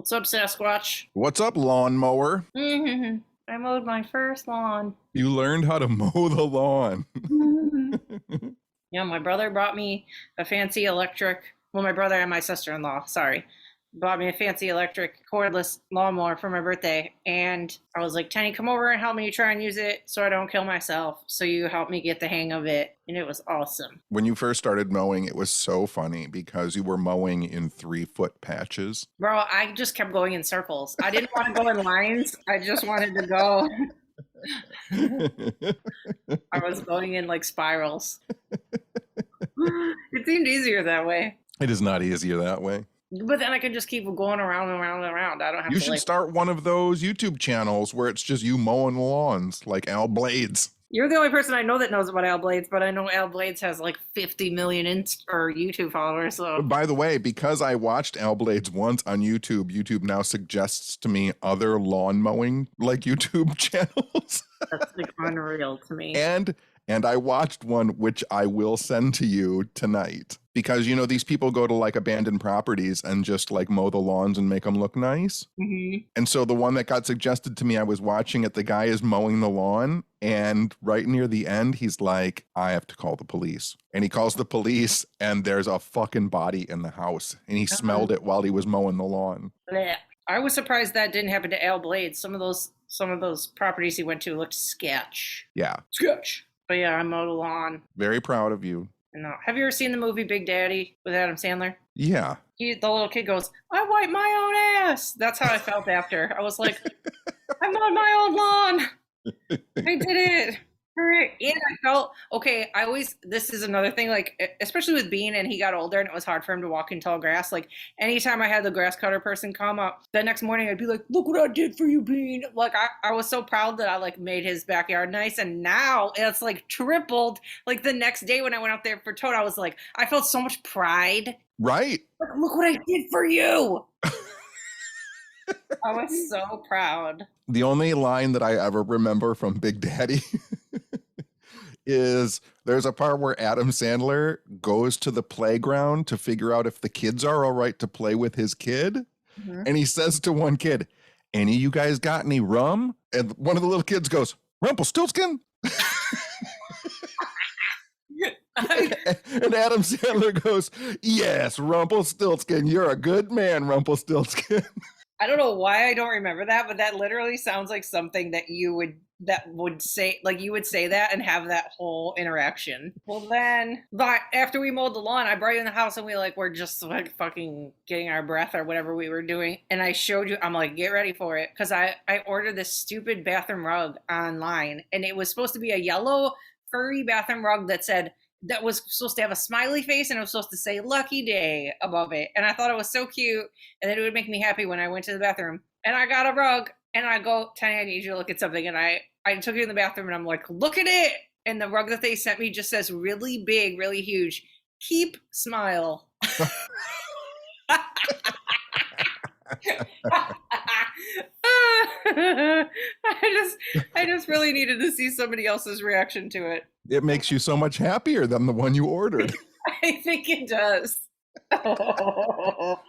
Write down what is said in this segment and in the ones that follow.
What's up, Sasquatch? What's up, lawnmower? I mowed my first lawn. You learned how to mow the lawn. Yeah, my brother brought me a fancy electric. Well, my brother and my sister-in-law, sorry, bought me a fancy electric cordless lawnmower for my birthday. And I was like, Tenny, come over and help me try and use it so I don't kill myself. So you help me get the hang of it. And it was awesome. When you first started mowing, it was so funny because you were mowing in 3-foot patches. Bro, I just kept going in circles. I didn't want to go in lines. I just wanted to go. I was going in like spirals. It seemed easier that way. It is not easier that way. But then I could just keep going around and around and around. I don't have You to should start one of those YouTube channels where it's just you mowing lawns like Al Blades. You're the only person I know that knows about Al Blades, but I know Al Blades has like 50 million or YouTube followers. So, by the way, because I watched Al Blades once on YouTube, YouTube now suggests to me other lawn mowing like YouTube channels. That's like unreal to me. And I watched one which I will send to you tonight because, you know, these people go to like abandoned properties and just like mow the lawns and make them look nice. Mm-hmm. And so the one that got suggested to me, I was watching it. The guy is mowing the lawn and right near the end, he's like, I have to call the police. And he calls the police and there's a fucking body in the house and he smelled it while he was mowing the lawn. Blech. I was surprised that didn't happen to Al Blades. Some of those properties he went to looked sketch. Yeah. Sketch. But yeah, I mowed a lawn. Very proud of you. No. Have you ever seen the movie Big Daddy with Adam Sandler? Yeah. The little kid goes, I wipe my own ass. That's how I felt after. I was like, I mowed my own lawn. I did it. And I felt, okay, this is another thing, like, especially with Bean, and he got older and it was hard for him to walk in tall grass. Like, anytime I had the grass cutter person come up, the next morning I'd be like, look what I did for you, Bean. Like, I was so proud that I, like, made his backyard nice. And now it's, like, tripled. Like, the next day when I went out there for Toad, I was like, I felt so much pride. Right. Like, look what I did for you. I was so proud. The only line that I ever remember from Big Daddy is there's a part where Adam Sandler goes to the playground to figure out if the kids are all right to play with his kid. Mm-hmm. And he says to one kid, any of you guys got any rum? And one of the little kids goes, Rumpelstiltskin? And Adam Sandler goes, yes, Rumpelstiltskin. You're a good man, Rumpelstiltskin. I don't know why I don't remember that, but that literally sounds like something that you would say, like you would say that and have that whole interaction. Well then, but after we mowed the lawn, I brought you in the house and we were just like fucking getting our breath or whatever we were doing. And I showed you, I'm like, get ready for it. Cause I ordered this stupid bathroom rug online and it was supposed to be a yellow furry bathroom rug that was supposed to have a smiley face and it was supposed to say lucky day above it. And I thought it was so cute and that it would make me happy when I went to the bathroom. And I got a rug and I go, Tanya, I need you to look at something. And I took it in the bathroom and I'm like, look at it. And the rug that they sent me just says really big, really huge, keep smile. I just really needed to see somebody else's reaction to it. It makes you so much happier than the one you ordered. I think it does. Oh,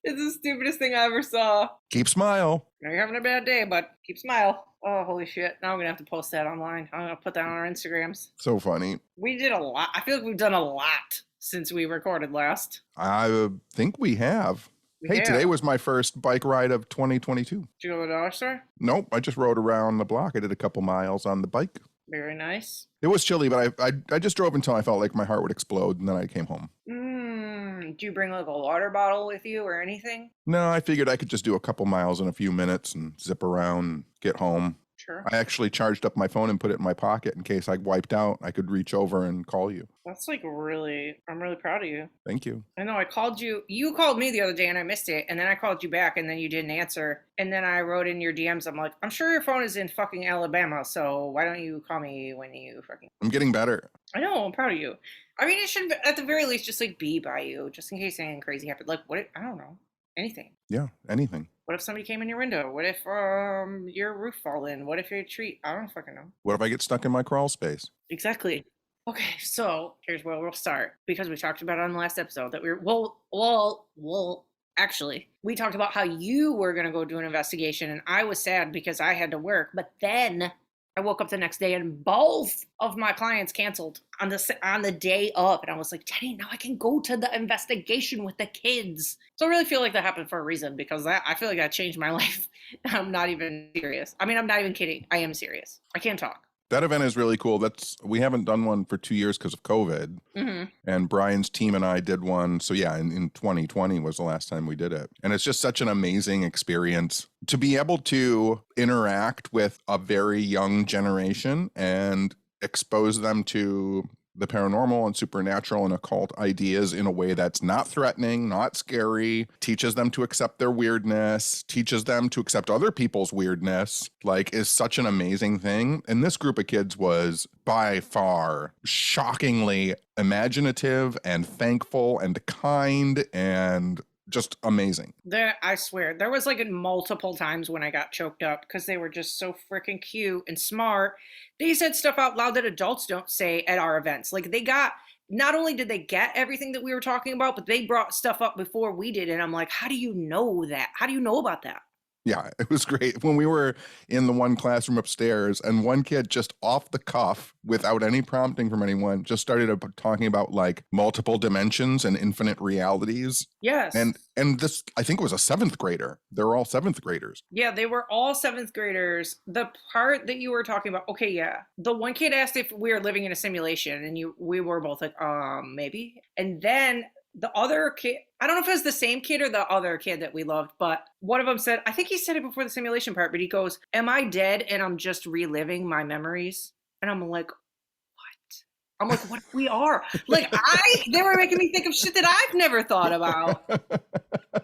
it's the stupidest thing I ever saw. Keep smile. You're having a bad day, but keep smile. Oh, holy shit. Now I'm going to have to post that online. I'm going to put that on our Instagrams. So funny. We did a lot. I feel like we've done a lot since we recorded last. I think we have. Today was my first bike ride of 2022. Did you go to the dollar store? Nope, I just rode around the block. I did a couple miles on the bike. Very nice. It was chilly, but I just drove until I felt like my heart would explode, and then I came home. Do you bring like a water bottle with you or anything? No, I figured I could just do a couple miles in a few minutes and zip around and get home. Sure. I actually charged up my phone and put it in my pocket in case I wiped out. I could reach over and call you. That's I'm really proud of you. Thank you. I know I called you. You called me the other day and I missed it. And then I called you back and then you didn't answer. And then I wrote in your DMs. I'm like, I'm sure your phone is in fucking Alabama. So why don't you call me when you fucking... I'm getting better. I know. I'm proud of you. I mean, it should at the very least just like be by you just in case anything crazy happened. Like I don't know. Anything. Yeah, anything. What if somebody came in your window? What if your roof fall in? What if your tree? I don't fucking know. What if I get stuck in my crawl space? Exactly. Okay, so here's where we'll start because we talked about it on the last episode that we're actually, we talked about how you were going to go do an investigation, and I was sad because I had to work. But then I woke up the next day, and both of my clients canceled on the day of, and I was like, Jenny, now I can go to the investigation with the kids. So I really feel like that happened for a reason, because I feel like that changed my life. I'm not even serious. I mean, I'm not even kidding. I am serious. I can't talk. That event is really cool. We haven't done one for 2 years because of COVID. And Brian's team and I did one. So yeah, in 2020 was the last time we did it. And it's just such an amazing experience to be able to interact with a very young generation and expose them to the paranormal and supernatural and occult ideas in a way that's not threatening, not scary, teaches them to accept their weirdness, teaches them to accept other people's weirdness, like, is such an amazing thing. And this group of kids was by far shockingly imaginative and thankful and kind and just amazing. I swear, there was like multiple times when I got choked up because they were just so freaking cute and smart. They said stuff out loud that adults don't say at our events. Like, not only did they get everything that we were talking about, but they brought stuff up before we did. And I'm like, how do you know that? How do you know about that? Yeah, it was great. When we were in the one classroom upstairs and one kid just off the cuff, without any prompting from anyone, just started talking about like multiple dimensions and infinite realities. Yes. And this, I think it was a 7th grader. They were all 7th graders. Yeah, they were all 7th graders. The part that you were talking about, okay, yeah. The one kid asked if we were living in a simulation, and we were both like, maybe. And then the other kid, I don't know if it was the same kid or the other kid that we loved, but one of them said, I think he said it before the simulation part, but he goes, am I dead and I'm just reliving my memories? And I'm like, what? I'm like, what if we are? Like, they were making me think of shit that I've never thought about. I'm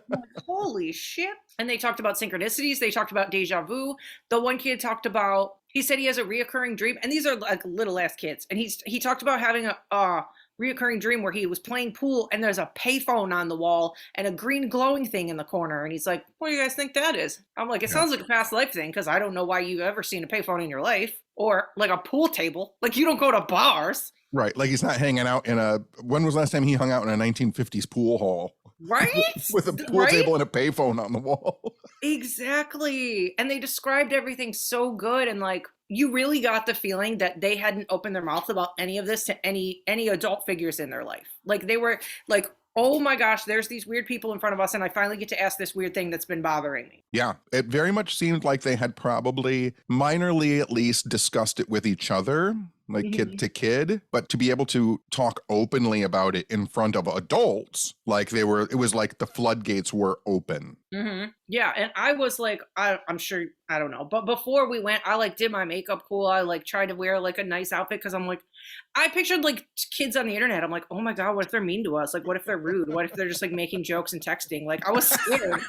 like, holy shit. And they talked about synchronicities. They talked about deja vu. The one kid talked about, he said he has a reoccurring dream. And these are like little ass kids. And he talked about having a reoccurring dream where he was playing pool and there's a payphone on the wall and a green glowing thing in the corner. And he's like, what do you guys think that is? I'm like, it sounds like a past life thing, because I don't know why you've ever seen a payphone in your life, or like a pool table. Like, you don't go to bars. Right. Like, he's not hanging out when was the last time he hung out in a 1950s pool hall? Right? With a pool table and a payphone on the wall. Exactly. And they described everything so good. And like, you really got the feeling that they hadn't opened their mouth about any of this to any adult figures in their life. Like, they were like, oh my gosh, there's these weird people in front of us, and I finally get to ask this weird thing that's been bothering me. Yeah, it very much seemed like they had probably minorly at least discussed it with each other, like kid to kid, but to be able to talk openly about it in front of adults, like it was like the floodgates were open. Yeah, and I was like, I'm sure, I don't know, but before we went, I like did my makeup cool. I like tried to wear like a nice outfit, because I'm like, I pictured like kids on the internet. I'm like, oh my God, what if they're mean to us? Like, what if they're rude? What if they're just like making jokes and texting? Like, I was scared.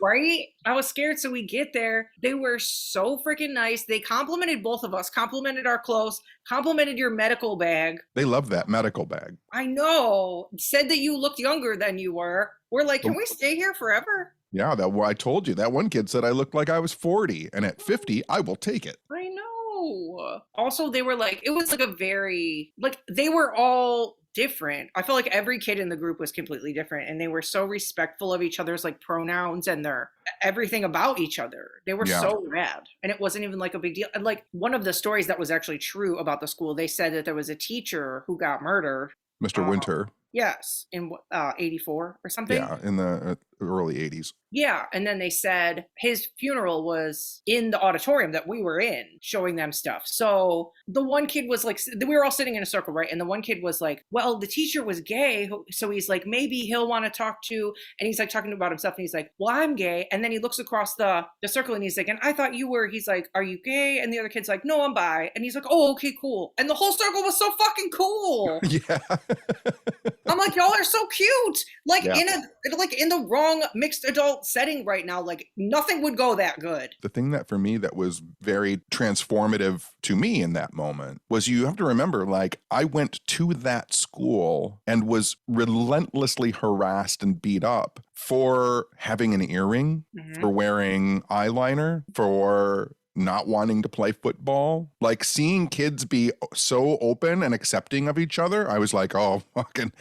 Right? I was scared. So we get there. They were so freaking nice. They complimented both of us, complimented our clothes, complimented your medical bag. They love that medical bag. I know. Said that you looked younger than you were. We're like, can we stay here forever? Yeah, I told you. That one kid said I looked like I was 40, and at 50, I will take it. I know. Also, they were like, it was like a very, like, they were all different. I feel like every kid in the group was completely different, and they were so respectful of each other's like pronouns and their everything about each other. They were so rad, and it wasn't even like a big deal. And like, one of the stories that was actually true about the school, they said that there was a teacher who got murdered. Mr. Winter. Yes, in 84 or something. Yeah, in the early 80s. Yeah, and then they said his funeral was in the auditorium that we were in, showing them stuff. So the one kid was like, we were all sitting in a circle, right? And the one kid was like, well, the teacher was gay, so he's like, maybe he'll want to talk to, and he's like talking about himself, and he's like, well, I'm gay. And then he looks across the circle, and he's like, and I thought you were. He's like, are you gay? And the other kid's like, no, I'm bi. And he's like, oh, okay, cool. And the whole circle was so fucking cool. Yeah. I'm like, y'all are so cute. Like, in the wrong mixed adult setting right now, like nothing would go that good. The thing that for me that was very transformative to me in that moment was, you have to remember, like, I went to that school and was relentlessly harassed and beat up for having an earring, for wearing eyeliner, for not wanting to play football. Like, seeing kids be so open and accepting of each other, I was like, oh, fucking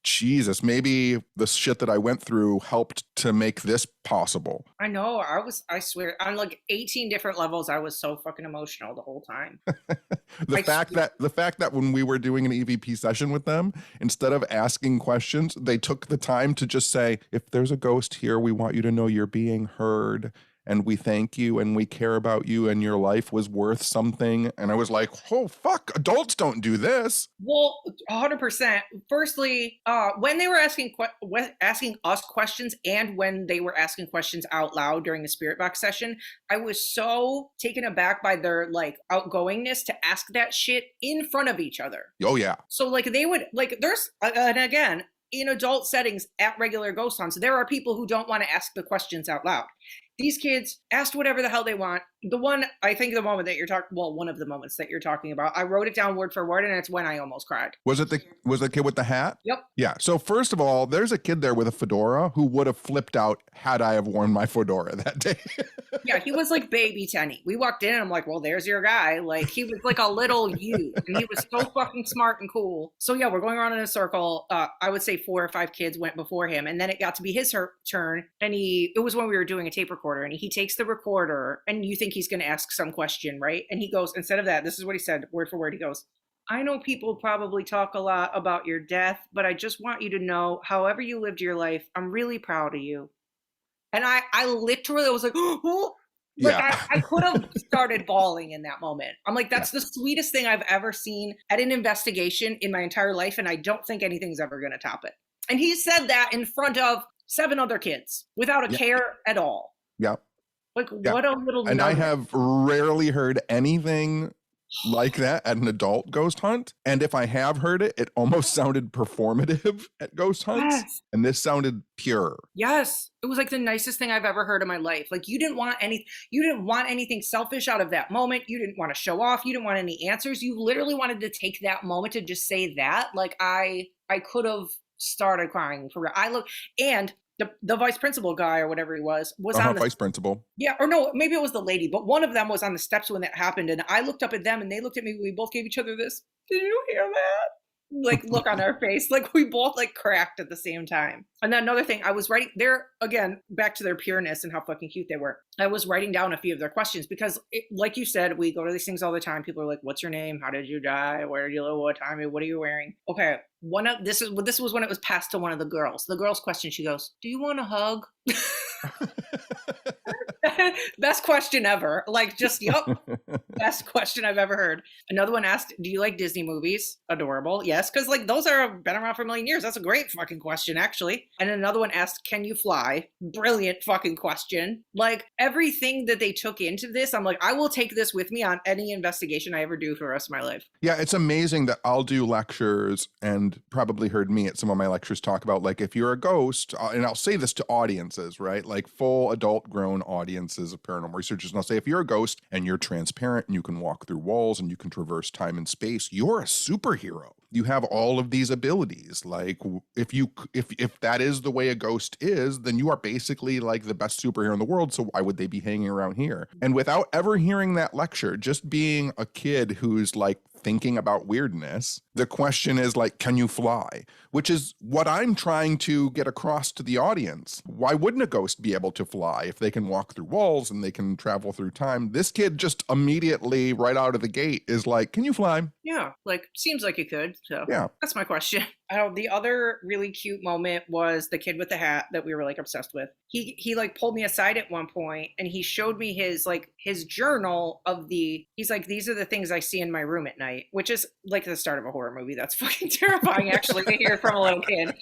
Jesus, maybe the shit that I went through helped to make this possible. I know. I swear, on like 18 different levels, I was so fucking emotional the whole time. The I fact swear. that when we were doing an EVP session with them, instead of asking questions, they took the time to just say, if there's a ghost here, we want you to know you're being heard. And we thank you and we care about you and your life was worth something. And I was like, oh, fuck, adults don't do this. Well, 100%. Firstly, when they were asking us questions and when they were asking questions out loud during the spirit box session, I was so taken aback by their like outgoingness to ask that shit in front of each other. Oh, yeah. So like they would like there's and again, in adult settings at regular ghost hunts, there are people who don't want to ask the questions out loud. These kids asked whatever the hell they want. The one, I think the moment that you're talking, well, one of the moments that you're talking about, I wrote it down word for word, and it's when I almost cried. Was it the kid with the hat? Yep. Yeah. So first of all, there's a kid there with a fedora who would have flipped out had I have worn my fedora that day. Yeah, he was like baby Tenny. We walked in and I'm like, well, there's your guy. Like he was like a little you, and he was so fucking smart and cool. So yeah, we're going around in a circle. I would say 4 or 5 kids went before him, and then it got to be his turn. And it was when we were doing a tape recorder, and he takes the recorder, and you think he's going to ask some question, right? And he goes, instead of that, this is what he said, word for word. He goes, I know people probably talk a lot about your death, but I just want you to know, however you lived your life, I'm really proud of you. And I literally was like, oh, like Yeah. I could have started bawling in that moment. I'm like, that's the sweetest thing I've ever seen at an investigation in my entire life. And I don't think anything's ever going to top it. And he said that in front of 7 other kids without a care at all. Yeah. Like, what a little And nugget. I have rarely heard anything like that at an adult ghost hunt. And if I have heard it, it almost sounded performative at ghost hunts. Yes. And this sounded pure. Yes. It was like the nicest thing I've ever heard in my life. Like you didn't want anything selfish out of that moment. You didn't want to show off. You didn't want any answers. You literally wanted to take that moment to just say that. Like I could have started crying for real. And the vice principal guy or whatever he was on the Vice principal. Yeah, or no, maybe it was the lady, but one of them was on the steps when that happened, and I looked up at them and they looked at me. We both gave each other this, did you hear that? Like look on our face. Like we both like cracked at the same time. And then another thing, I was writing there again, back to their pureness and how fucking cute they were. I was writing down a few of their questions because like you said, we go to these things all the time. People are like, what's your name? How did you die? Where did you live? What time? What are you wearing? Okay. This was when it was passed to one of the girls. The girl's question, she goes, do you want a hug? Best question ever. Like just, yep. Best question I've ever heard. Another one asked, do you like Disney movies? Adorable. Yes. Cause like those are been around for a million years. That's a great fucking question actually. And another one asked, can you fly? Brilliant fucking question. Like everything that they took into this, I'm like, I will take this with me on any investigation I ever do for the rest of my life. Yeah, it's amazing that I'll do lectures and probably heard me at some of my lectures talk about like if you're a ghost, and I'll say this to audiences, right? Like full adult grown audiences of paranormal researchers. And I'll say if you're a ghost and you're transparent and you can walk through walls and you can traverse time and space, you're a superhero. You have all of these abilities. Like if that is the way a ghost is, then you are basically like the best superhero in the world. So why would they be hanging around here? And without ever hearing that lecture, just being a kid who's like thinking about weirdness, the question is like, can you fly? Which is what I'm trying to get across to the audience. Why wouldn't a ghost be able to fly if they can walk through walls and they can travel through time? This kid just immediately right out of the gate is like, can you fly? Yeah, like seems like you could. So yeah, that's my question. The other really cute moment was the kid with the hat that we were like obsessed with. He like pulled me aside at one point and he showed me his journal of he's like, these are the things I see in my room at night, which is like the start of a horror movie. That's fucking terrifying actually to hear from a little kid.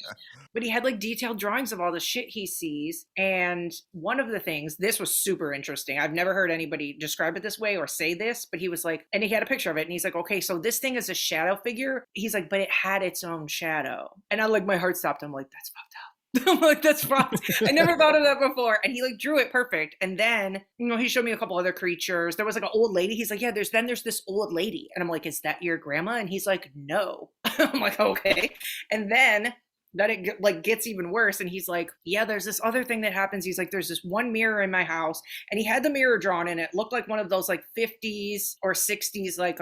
But he had like detailed drawings of all the shit he sees. And one of the things, this was super interesting. I've never heard anybody describe it this way or say this, but he was like, and he had a picture of it and he's like, okay, so this thing is a shadow figure. He's like, but it had its own shadow. And my heart stopped. I'm like, that's fucked up. I'm like, that's fucked. I never thought of that before. And he like drew it perfect. And then, he showed me a couple other creatures. There was like an old lady. He's like, yeah, there's this old lady. And I'm like, is that your grandma? And he's like, no. I'm like, okay. And then that it like gets even worse. And he's like, yeah, there's this other thing that happens. He's like, there's this one mirror in my house. And he had the mirror drawn in it. Looked like one of those like 50s or 60s, like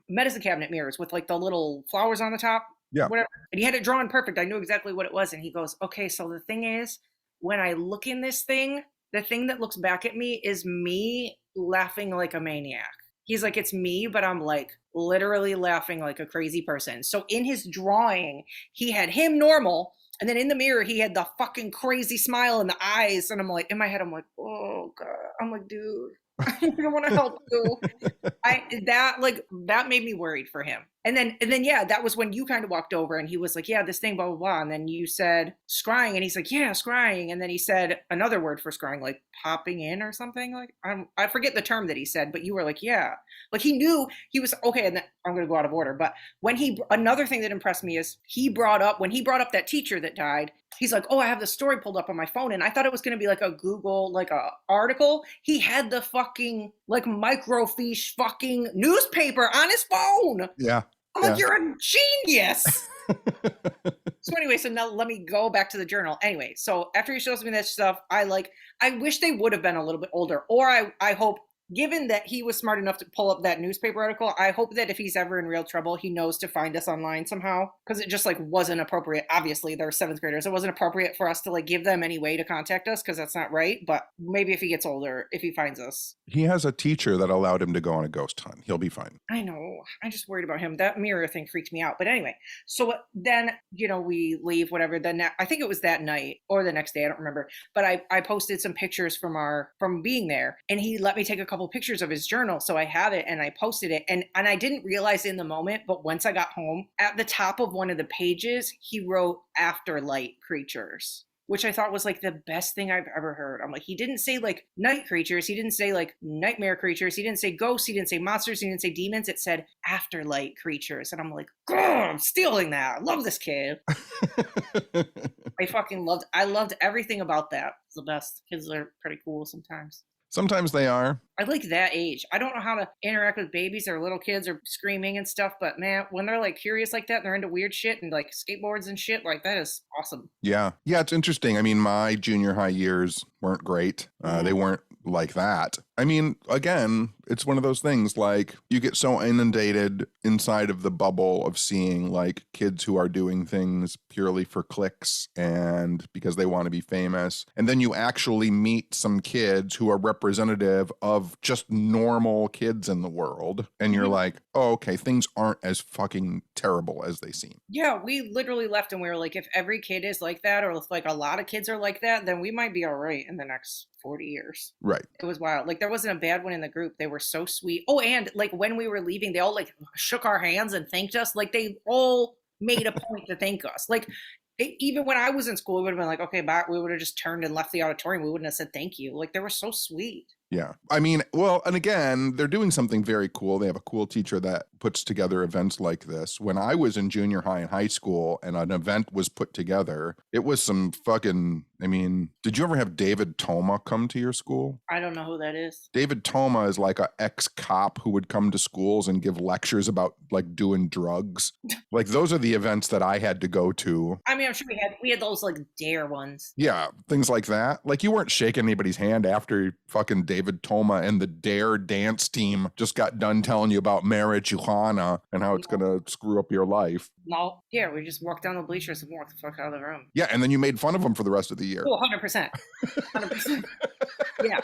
medicine cabinet mirrors with like the little flowers on the top. Yeah. whatever. And he had it drawn perfect. I knew exactly what it was. And he goes, okay, so the thing is, when I look in this thing, the thing that looks back at me is me laughing like a maniac. He's like, it's me, but I'm like literally laughing like a crazy person. So in his drawing, he had him normal. And then in the mirror, he had the fucking crazy smile in the eyes. And I'm like, in my head, I'm like, oh God. I'm like, dude, I don't want to help you. That made me worried for him. And then yeah, that was when you kind of walked over and he was like, yeah, this thing, blah, blah, blah. And then you said scrying, and he's like, yeah, scrying. And then he said another word for scrying, like popping in or something. Like I forget the term that he said, but you were like, yeah. Like he knew he was okay. And then, I'm gonna go out of order. But another thing that impressed me is when he brought up that teacher that died, he's like, oh, I have the story pulled up on my phone. And I thought it was going to be like a Google, like a article. He had the fucking like microfiche fucking newspaper on his phone. Yeah. I'm like, you're a genius. So anyway, so now let me go back to the journal. Anyway, so after he shows me that stuff, I wish they would have been a little bit older. Or I hope, given that he was smart enough to pull up that newspaper article, I hope that if he's ever in real trouble, he knows to find us online somehow. Because it just like wasn't appropriate. Obviously, they're 7th graders. It wasn't appropriate for us to like give them any way to contact us, because that's not right. But maybe if he gets older, if he finds us. He has a teacher that allowed him to go on a ghost hunt. He'll be fine. I know. I'm just worried about him. That mirror thing freaked me out. But anyway, so then, we leave, whatever. Then I think it was that night or the next day. I don't remember. But I posted some pictures from being there. And he let me take a couple pictures of his journal. So I have it and I posted it. And I didn't realize in the moment, but once I got home, at the top of one of the pages, he wrote afterlight creatures, which I thought was like the best thing I've ever heard. I'm like, he didn't say like night creatures. He didn't say like nightmare creatures. He didn't say ghosts. He didn't say monsters. He didn't say demons. It said afterlight creatures. And I'm like, I'm stealing that. I love this kid. I loved everything about that. It's the best. Kids are pretty cool sometimes. Sometimes they are. I like that age. I don't know how to interact with babies or little kids or screaming and stuff, but man, when they're like curious like that and they're into weird shit and like skateboards and shit, like that is awesome. Yeah. Yeah, it's interesting. I mean, my junior high years weren't great. They weren't like that. I mean, again, it's one of those things like you get so inundated inside of the bubble of seeing like kids who are doing things purely for clicks and because they want to be famous. And then you actually meet some kids who are representative of just normal kids in the world. And you're like, oh, okay, things aren't as fucking terrible as they seem. Yeah, we literally left and we were like, if every kid is like that, or if like a lot of kids are like that, then we might be all right in the next 40 years. Right. It was wild. Like there wasn't a bad one in the group. They were so sweet. Oh, and like when we were leaving, they all like shook our hands and thanked us. Like they all made a point to thank us. Like even when I was in school, we would have been like, okay, bye. We would have just turned and left the auditorium. We wouldn't have said thank you. Like they were so sweet. Yeah. I mean, well, and again, they're doing something very cool. They have a cool teacher that puts together events like this. When I was in junior high and high school and an event was put together, it was some fucking, I mean, did you ever have David Toma come to your school? I don't know who that is. David Toma is like an ex-cop who would come to schools and give lectures about like doing drugs. Like those are the events that I had to go to. I mean, I'm sure we had those like dare ones. Yeah, things like that. Like you weren't shaking anybody's hand after fucking David Toma and the Dare dance team just got done telling you about marijuana and how it's going to screw up your life. No. Yeah, we just walked down the bleachers and walked the fuck out of the room. Yeah, and then you made fun of them for the rest of the year. Oh, 100%. 100%. Yeah.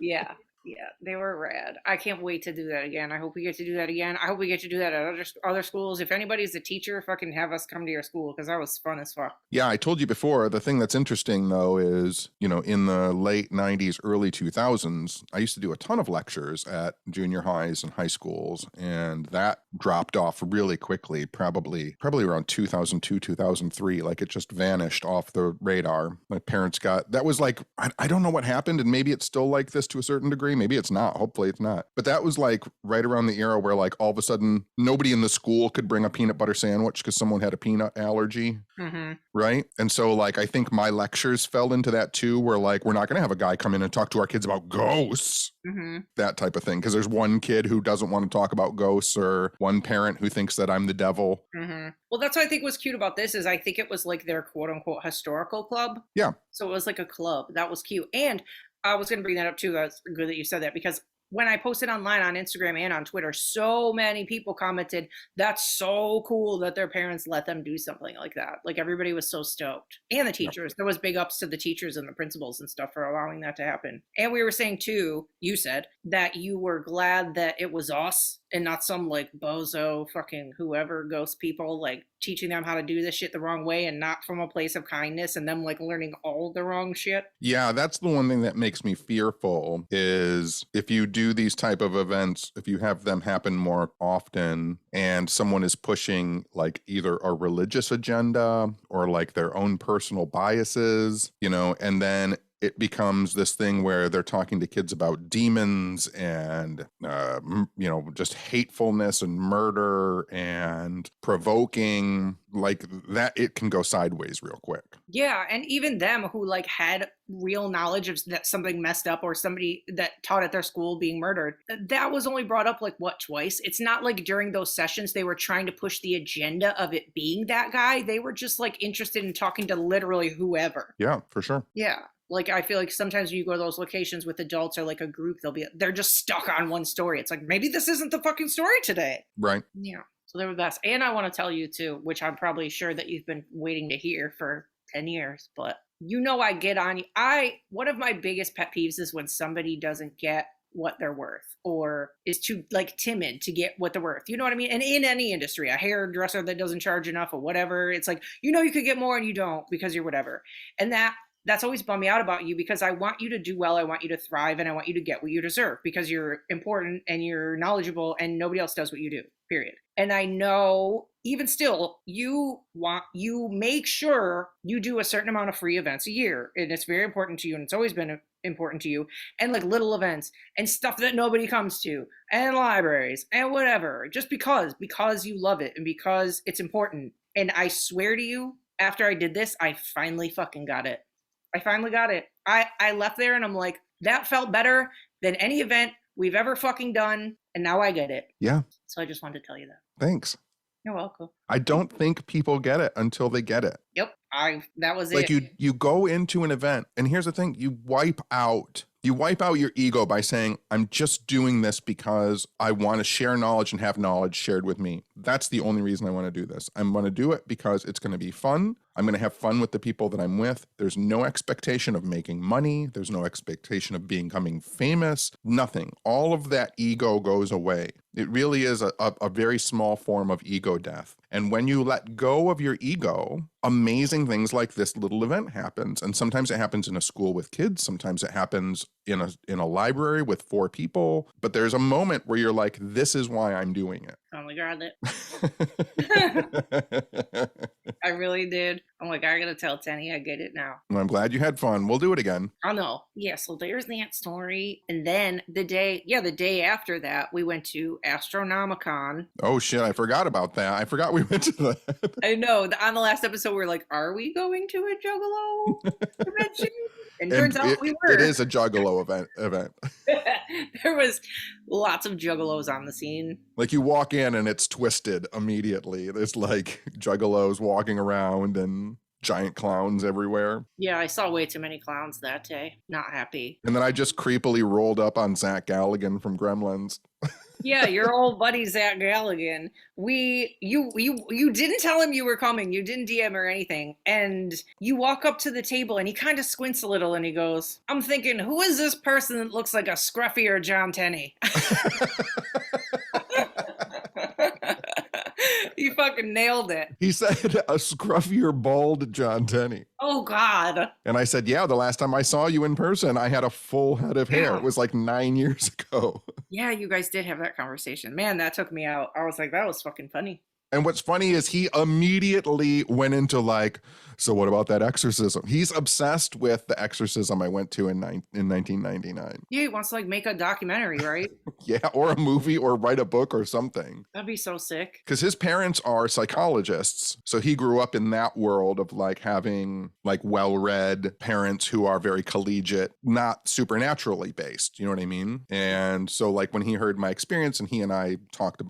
Yeah. Yeah, they were rad. I can't wait to do that again. I hope we get to do that again. I hope we get to do that at other schools. If anybody's a teacher, fucking have us come to your school because that was fun as fuck. Yeah, I told you before, the thing that's interesting though is, you know, in the late 90s, early 2000s, I used to do a ton of lectures at junior highs and high schools, and that dropped off really quickly, probably around 2002, 2003. Like it just vanished off the radar. My parents that was like, I don't know what happened, and maybe it's still like this to a certain degree. Maybe it's not. Hopefully it's not. But that was like right around the era where like all of a sudden nobody in the school could bring a peanut butter sandwich because someone had a peanut allergy. Mm-hmm. Right. And so like I think my lectures fell into that too, where like we're not going to have a guy come in and talk to our kids about ghosts. Mm-hmm. That type of thing. Because there's one kid who doesn't want to talk about ghosts, or one parent who thinks that I'm the devil. Mm-hmm. Well, that's what I think was cute about this is I think it was like their quote unquote historical club. Yeah. So it was like a club. That was cute. And I was going to bring that up too. That's good that you said that because when I posted online on Instagram and on Twitter, so many people commented, that's so cool that their parents let them do something like that. Like everybody was so stoked. And the teachers. There was big ups to the teachers and the principals and stuff for allowing that to happen. And we were saying too, you said that you were glad that it was us and not some like bozo fucking whoever ghost people like teaching them how to do this shit the wrong way and not from a place of kindness and them like learning all the wrong shit. Yeah, that's the one thing that makes me fearful is if you do these type of events, if you have them happen more often and someone is pushing like either a religious agenda or like their own personal biases, you know, and then it becomes this thing where they're talking to kids about demons and, you know, just hatefulness and murder and provoking like that. It can go sideways real quick. Yeah. And even them who like had real knowledge of that something messed up or somebody that taught at their school being murdered, that was only brought up like what, twice? It's not like during those sessions they were trying to push the agenda of it being that guy. They were just like interested in talking to literally whoever. Yeah, for sure. Yeah. Like, I feel like sometimes when you go to those locations with adults or like a group, they're just stuck on one story. It's like, maybe this isn't the fucking story today. Right. Yeah. So they were the best. And I want to tell you too, which I'm probably sure that you've been waiting to hear for 10 years, but you know, I get on you. One of my biggest pet peeves is when somebody doesn't get what they're worth or is too like timid to get what they're worth. You know what I mean? And in any industry, a hairdresser that doesn't charge enough or whatever, it's like, you know, you could get more and you don't because you're whatever. And that's always bummed me out about you because I want you to do well. I want you to thrive and I want you to get what you deserve because you're important and you're knowledgeable and nobody else does what you do, period. And I know even still, you make sure you do a certain amount of free events a year. And it's very important to you. And it's always been important to you. And like little events and stuff that nobody comes to and libraries and whatever, just because you love it and because it's important. And I swear to you, after I did this, I finally fucking got it. I finally got it. I left there and I'm like, that felt better than any event we've ever fucking done. And now I get it. Yeah. So I just wanted to tell you that. Thanks. You're welcome. I don't think people get it until they get it. Yep. That was like it. Like you go into an event and here's the thing, you wipe out your ego by saying, I'm just doing this because I want to share knowledge and have knowledge shared with me. That's the only reason I want to do this. I'm going to do it because it's going to be fun. I'm going to have fun with the people that I'm with. There's no expectation of making money. There's no expectation of becoming famous. Nothing. All of that ego goes away. It really is a very small form of ego death. And when you let go of your ego, amazing things like this little event happens. And sometimes it happens in a school with kids. Sometimes it happens in a library with 4 people. But there's a moment where you're like, this is why I'm doing it. Oh my God. I really did. I'm like, I gotta tell Tenny, I get it now. Well, I'm glad you had fun. We'll do it again. Oh no. Yeah, so there's that story. And then the day after that, we went to Astronomicon. Oh shit, I forgot about that. I forgot we went to that. I know. On the last episode, we were like, are we going to a Juggalo convention? And turns out we were. It is a Juggalo event. There was lots of Juggalos on the scene. Like you walk in and it's twisted immediately. There's like Juggalos walking around and giant clowns everywhere. Yeah, I saw way too many clowns that day. Not happy. And then I just creepily rolled up on Zach Galligan from Gremlins. Yeah, your old buddy Zach Galligan. You didn't tell him you were coming. You didn't DM or anything. And you walk up to the table and he kind of squints a little and he goes, I'm thinking, who is this person that looks like a scruffier John Tenney? You fucking nailed it. He said a scruffier bald John Tenney. Oh God. And I said, yeah, the last time I saw you in person, I had a full head of hair. Yeah. It was like 9 years ago. Yeah, you guys did have that conversation. Man, that took me out. I was like, that was fucking funny. And what's funny is he immediately went into like, so what about that exorcism? He's obsessed with the exorcism I went to in 1999. Yeah, he wants to like make a documentary, right? Yeah, or a movie or write a book or something. That'd be so sick. Because his parents are psychologists. So he grew up in that world of like having like well-read parents who are very collegiate, not supernaturally based. You know what I mean? And so like when he heard my experience and he and I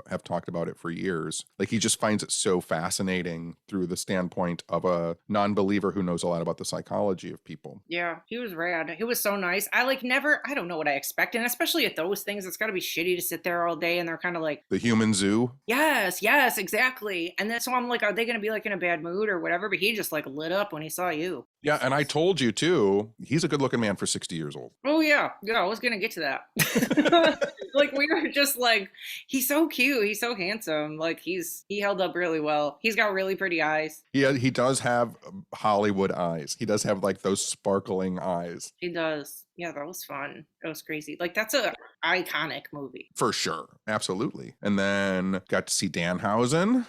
have talked about it for years, like he just just finds it so fascinating through the standpoint of a non-believer who knows a lot about the psychology of people. Yeah, he was rad. He was so nice. I I don't know what I expect. And especially at those things, it's got to be shitty to sit there all day and they're kind of like, The human zoo. yes, exactly. And then so I'm like, are they going to be like in a bad mood or whatever? But he just like lit up when he saw you. Yeah, and I told you too, he's a good-looking man for 60 years old. Oh, yeah. Yeah, I was going to get to that. Like, we were just like, he's so cute. He's so handsome. Like, he held up really well. He's got really pretty eyes. He does have Hollywood eyes. He does have like those sparkling eyes. He does. Yeah, that was fun. That was crazy. Like, that's a iconic movie. For sure. Absolutely. And then got to see Danhausen.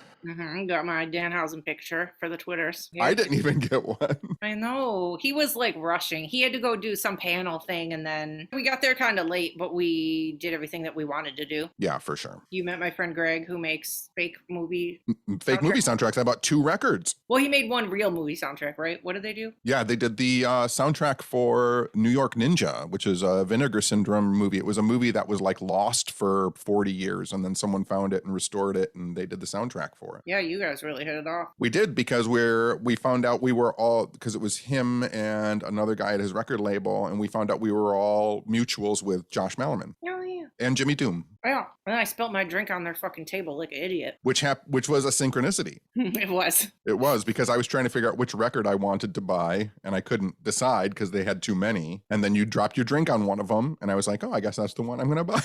Got my Danhausen picture for the Twitters. Yeah. I didn't even get one. I know. He was like rushing. He had to go do some panel thing and then we got there kind of late, but we did everything that we wanted to do. Yeah, for sure. You met my friend Greg who makes fake movie Soundtracks. I bought 2 records. Well, he made one real movie soundtrack, right? What did they do? Yeah, they did the soundtrack for New York Ninja, which is a Vinegar Syndrome movie. It was a movie that was like lost for 40 years and then someone found it and restored it and they did the soundtrack for it. Yeah, you guys really hit it off. We did because we found out we were all, because it was him and another guy at his record label, and we found out we were all mutuals with Josh Mellerman. Oh, yeah. And Jimmy Doom. Yeah. And then I spilled my drink on their fucking table like an idiot. Which was a synchronicity. It was. It was, because I was trying to figure out which record I wanted to buy, and I couldn't decide because they had too many. And then you dropped your drink on one of them, and I was like, oh, I guess that's the one I'm going to buy.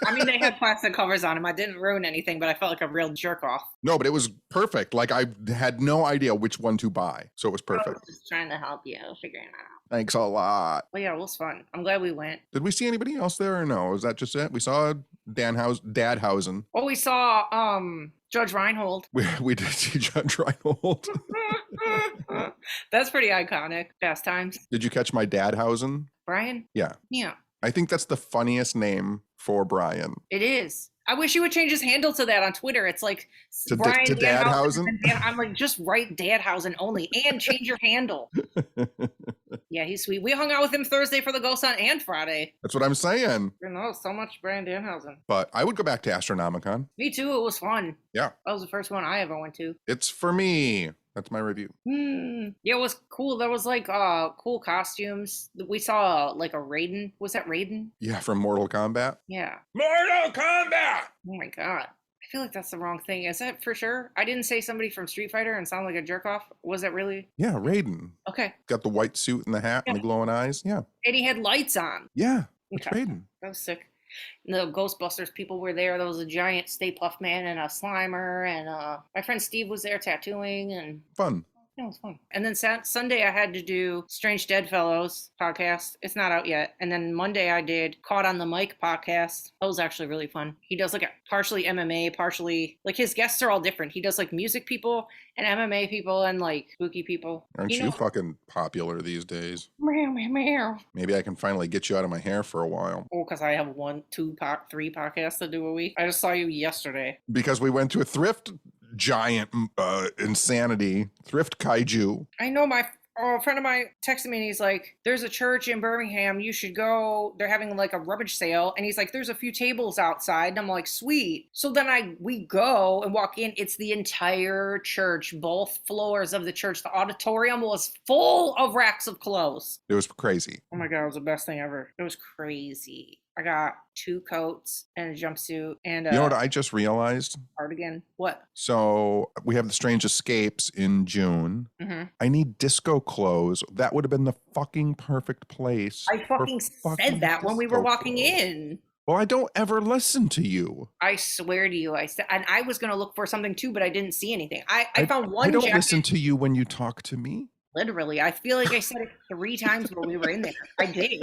I mean, they had plastic covers on them. I didn't ruin anything, but I felt like a real jerk off. No, but it was perfect. Like, I had no idea which one to buy, so it was I perfect. was just trying to help you figuring it out. Thanks a lot. Well, yeah, it was fun. I'm glad we went. Did we see anybody else there or no? Was that just it? We saw Dadhausen. Well, we saw Judge Reinhold. We did see Judge Reinhold. That's pretty iconic. Fast times. Did you catch my Dadhausen? Brian? Yeah. Yeah. I think that's the funniest name for Brian. It is. I wish he would change his handle to that on Twitter. It's like To Brian Dadhausen? I'm like, just write Dadhausen only and change your handle. Yeah, he's sweet. We hung out with him Thursday for the Ghost Hunt and Friday. That's what I'm saying. You know, so much Brian Danhausen. But I would go back to Astronomicon. Me too. It was fun. Yeah. That was the first one I ever went to. It's for me. That's my review. Yeah, it was cool. There was like cool costumes. We saw like a Raiden. Was that Raiden? Yeah, from Mortal Kombat. Yeah. Mortal Kombat! Oh my god. I feel like that's the wrong thing. Is that for sure? I didn't say somebody from Street Fighter and sound like a jerk off. Was that really? Yeah, Raiden. Okay. Got the white suit and the hat and the glowing eyes. Yeah. And he had lights on. Yeah. It's Okay. Raiden. That was sick. And the Ghostbusters people were there. There was a giant Stay Puft Man and a Slimer. And my friend Steve was there tattooing. And Fun. it was fun. And then Sunday I had to do Strange Dead Fellows podcast. It's not out yet. And then Monday I did Caught on the Mic podcast. That was actually really fun. He does like a partially MMA, partially like his guests are all different. He does like music people and MMA people and like spooky people. Aren't you fucking popular these days? Meow, meow, meow. Maybe I can finally get you out of my hair for a while. Oh, because I have 3 podcasts to do a week. I just saw you yesterday. Because we went to a thrift giant insanity, thrift kaiju. I know a friend of mine texted me and he's like, there's a church in Birmingham. You should go. They're having like a rubbish sale. And he's like, there's a few tables outside. And I'm like, sweet. So then we go and walk in. It's the entire church, both floors of the church. The auditorium was full of racks of clothes. It was crazy. Oh my God, it was the best thing ever. It was crazy. I got 2 coats and a jumpsuit and You know what I just realized? cardigan. What? So we have the Strange Escapes in June. Mm-hmm. I need disco clothes. That would have been the fucking perfect place. I fucking said that when we were walking in. Well, I don't ever listen to you. I swear to you, I said, and I was gonna look for something too, but I didn't see anything. I found one. I don't jacket. listen to you when you talk to me. Literally, I feel like I said it 3 times when we were in there. I did.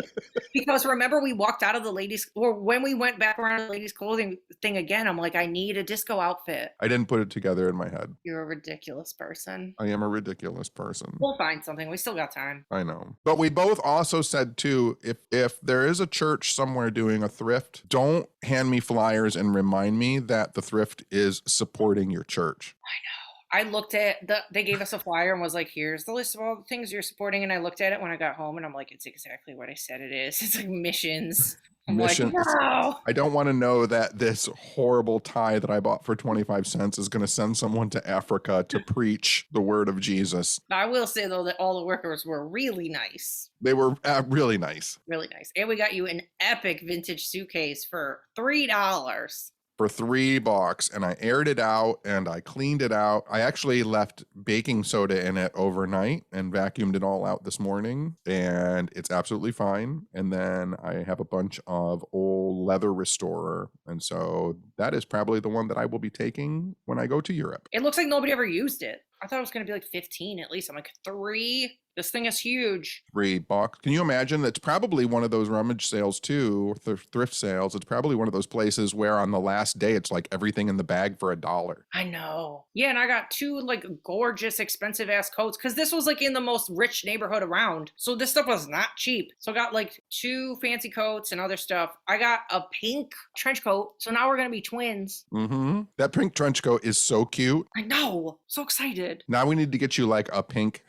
Because remember, we walked out of the ladies, or when we went back around the ladies' clothing thing again, I'm like, I need a disco outfit. I didn't put it together in my head. You're a ridiculous person. I am a ridiculous person. We'll find something. We still got time. I know. But we both also said, too, if there is a church somewhere doing a thrift, don't hand me flyers and remind me that the thrift is supporting your church. I know. I looked at they gave us a flyer and was like, here's the list of all the things you're supporting. And I looked at it when I got home and I'm like, it's exactly what I said it is. It's like missions, I'm like, Mission. no. I don't want to know that this horrible tie that I bought for 25 cents is going to send someone to Africa to preach the word of Jesus. I will say, though, that all the workers were really nice. They were really nice. Really nice. And we got you an epic vintage suitcase for $3. For $3, and I aired it out and I cleaned it out. I actually left baking soda in it overnight and vacuumed it all out this morning, and it's absolutely fine. And then I have a bunch of old leather restorer, and so that is probably the one that I will be taking when I go to Europe. It looks like nobody ever used it. I thought it was going to be like 15 at least. I'm like, 3? This thing is huge. $3. Can you imagine? That's probably one of those rummage sales too, thrift sales. It's probably one of those places where on the last day it's like everything in the bag for $1. I know. Yeah, and I got 2 like gorgeous, expensive ass coats because this was like in the most rich neighborhood around. So this stuff was not cheap. So I got like 2 fancy coats and other stuff. I got a pink trench coat. So now we're gonna be twins. Mm-hmm. That pink trench coat is so cute. I know. So excited. Now we need to get you like a pink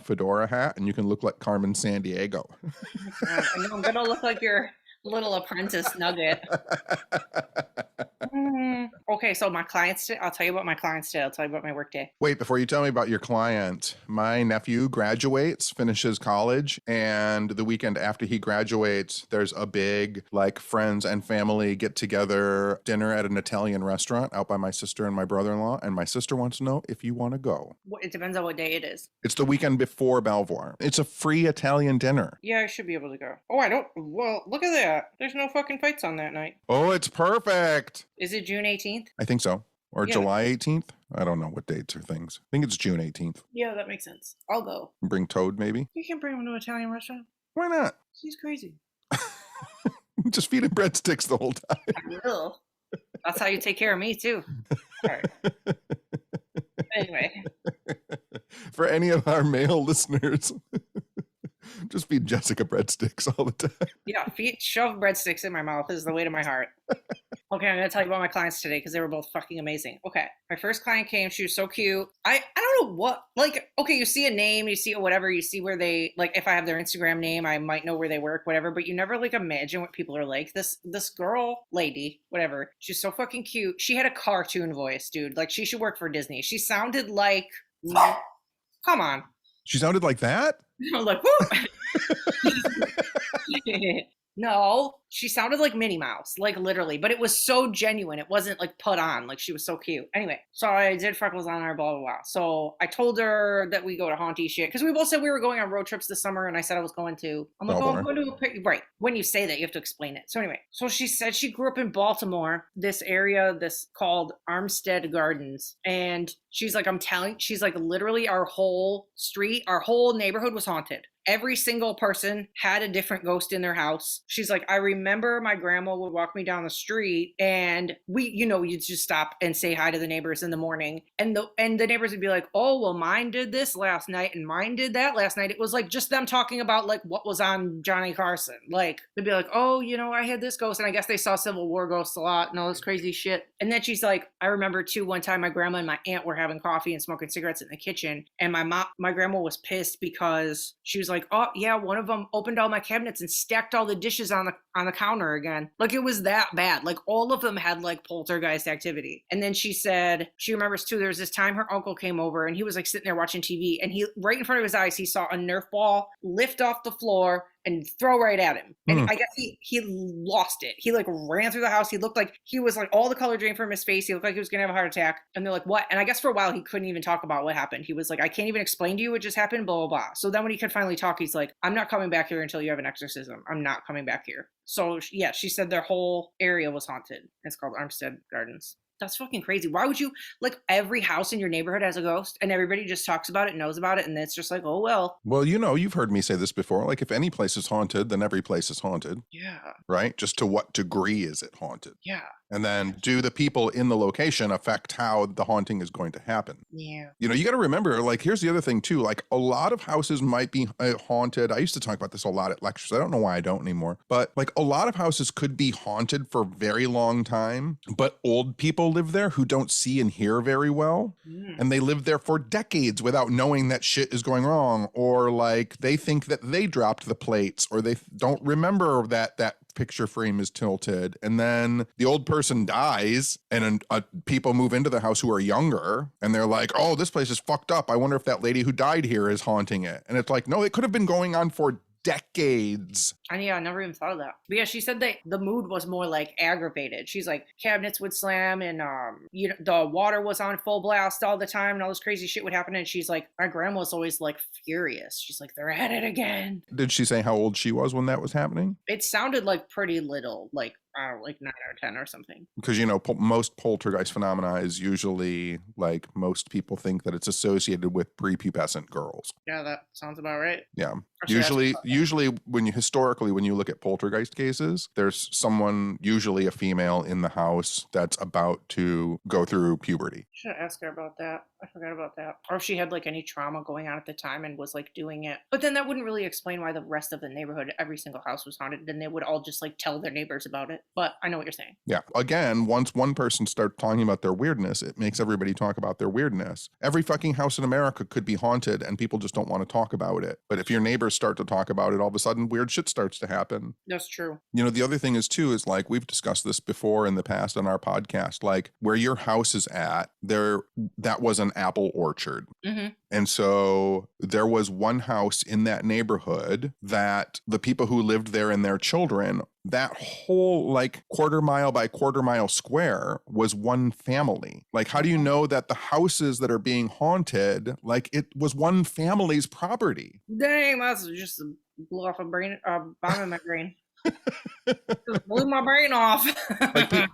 fedora hat, and you can look like Carmen Sandiego. I know I'm gonna look like your little apprentice nugget. Okay, so my clients, I'll tell you about my clients today. I'll tell you about my work day. Wait, before you tell me about your client, my nephew graduates, finishes college, and the weekend after he graduates, there's a big like friends and family get together dinner at an Italian restaurant out by my sister and my brother-in-law, and my sister wants to know if you want to go. It depends on what day it is. It's the weekend before Belvoir. It's a free Italian dinner. Yeah, I should be able to go. Oh, I don't. Well, look at that. There's no fucking fights on that night. Oh, it's perfect. Is it June 18th? I think so. Or Yeah. July 18th? I don't know what dates are things. I think it's June 18th. Yeah, that makes sense. I'll go. Bring Toad, maybe? You can bring him to an Italian restaurant. Why not? He's crazy. Just feed him breadsticks the whole time. I will. That's how you take care of me, too. All right. Anyway. For any of our male listeners, just feed Jessica breadsticks all the time. Yeah, shove breadsticks in my mouth is the way to my heart. Okay, I'm going to tell you about my clients today because they were both fucking amazing. Okay, my first client came. She was so cute. I don't know what, like, okay, you see a name, you see whatever, you see where they, like, if I have their Instagram name, I might know where they work, whatever, but you never, like, imagine what people are like. This girl, lady, whatever, she's so fucking cute. She had a cartoon voice, dude. Like, she should work for Disney. She sounded like, come on. She sounded like that? I'm like, whoop. No, she sounded like Minnie Mouse, like literally, but it was so genuine. It wasn't like put on, like she was so cute. Anyway, so I did freckles on her, blah, blah, blah. So I told her that we go to haunty shit because we both said we were going on road trips this summer and I said I was going to. I'm like, I'm going to right. When you say that, you have to explain it. So anyway, so she said she grew up in Baltimore, this area, this called Armstead Gardens. And she's like, she's like, literally our whole street, our whole neighborhood was haunted. Every single person had a different ghost in their house. She's like, I remember my grandma would walk me down the street and you'd just stop and say hi to the neighbors in the morning. And the neighbors would be like, oh, well, mine did this last night and mine did that last night. It was like just them talking about like what was on Johnny Carson. Like they'd be like, oh, I had this ghost. And I guess they saw Civil War ghosts a lot and all this crazy shit. And then she's like, I remember too, one time my grandma and my aunt were having coffee and smoking cigarettes in the kitchen. And my grandma was pissed because she was like, oh yeah, one of them opened all my cabinets and stacked all the dishes on the counter again. Like it was that bad. Like all of them had like poltergeist activity. And then she said she remembers too, there was this time her uncle came over and he was like sitting there watching TV and he right in front of his eyes he saw a Nerf ball lift off the floor and throw right at him. And I guess he lost it. He like ran through the house. He looked like he was like all the color drained from his face. He looked like he was gonna have a heart attack. And they're like, what? And I guess for a while he couldn't even talk about what happened. He was like, I can't even explain to you what just happened, blah, blah, blah. So then when he could finally talk, he's like, I'm not coming back here until you have an exorcism. I'm not coming back here. So yeah, she said their whole area was haunted. It's called Armstead Gardens. That's fucking crazy. Why would you, like, every house in your neighborhood has a ghost and everybody just talks about it, knows about it, and it's just like, oh, well. Well, you've heard me say this before. Like, if any place is haunted, then every place is haunted. Yeah. Right? Just to what degree is it haunted? Yeah. And then do the people in the location affect how the haunting is going to happen? Yeah. You got to remember, like, here's the other thing too. Like, a lot of houses might be haunted. I used to talk about this a lot at lectures. I don't know why I don't anymore. But like a lot of houses could be haunted for a very long time, but old people live there who don't see and hear very well. And they live there for decades without knowing that shit is going wrong. Or like they think that they dropped the plates or they don't remember that picture frame is tilted, and then the old person dies, and people move into the house who are younger, and they're like, oh, this place is fucked up. I wonder if that lady who died here is haunting it. And it's like, no, it could have been going on for decades. And yeah, I never even thought of that. But yeah, she said that the mood was more like aggravated. She's like, cabinets would slam, and the water was on full blast all the time, and all this crazy shit would happen. And she's like, my grandma was always like furious. She's like, they're at it again. Did she say how old she was when that was happening? It sounded like pretty little, like 9 or 10 or something. Because, most poltergeist phenomena is usually, like, most people think that it's associated with prepubescent girls. Yeah, that sounds about right. Yeah. Usually when you look at poltergeist cases, there's someone, usually a female, in the house that's about to go through puberty. Should ask her about that. I forgot about that. Or if she had like any trauma going on at the time and was like doing it. But then that wouldn't really explain why the rest of the neighborhood, every single house was haunted. Then they would all just like tell their neighbors about it. But I know what you're saying. Yeah. Again, once one person starts talking about their weirdness, it makes everybody talk about their weirdness. Every fucking house in America could be haunted and people just don't want to talk about it. But if your neighbors start to talk about it, all of a sudden weird shit starts to happen. That's true. The other thing is too, is like, we've discussed this before in the past on our podcast, like where your house is at, that was an apple orchard. Mm-hmm. And so there was one house in that neighborhood that the people who lived there and their children, that whole like quarter mile by quarter mile square was one family. Like, how do you know that the houses that are being haunted, like it was one family's property? Dang, that's just blew off a bomb in my brain. Just blew my brain off.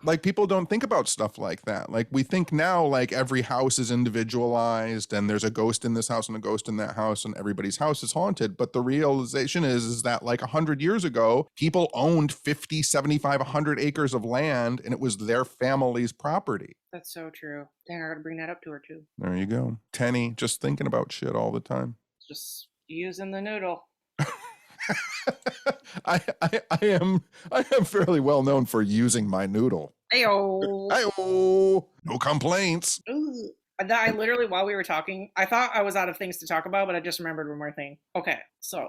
like people don't think about stuff like that. Like we think now like every house is individualized and there's a ghost in this house and a ghost in that house and everybody's house is haunted. But the realization is that like 100 years ago, people owned 50, 75, 100 acres of land and it was their family's property. That's so true. Dang, I gotta bring that up to her too. There you go. Tenny, just thinking about shit all the time. Just using the noodle. I am fairly well known for using my noodle. Ayo. Ayo. No complaints. Ooh. I literally, while we were talking, I thought I was out of things to talk about, but I just remembered one more thing. Okay, so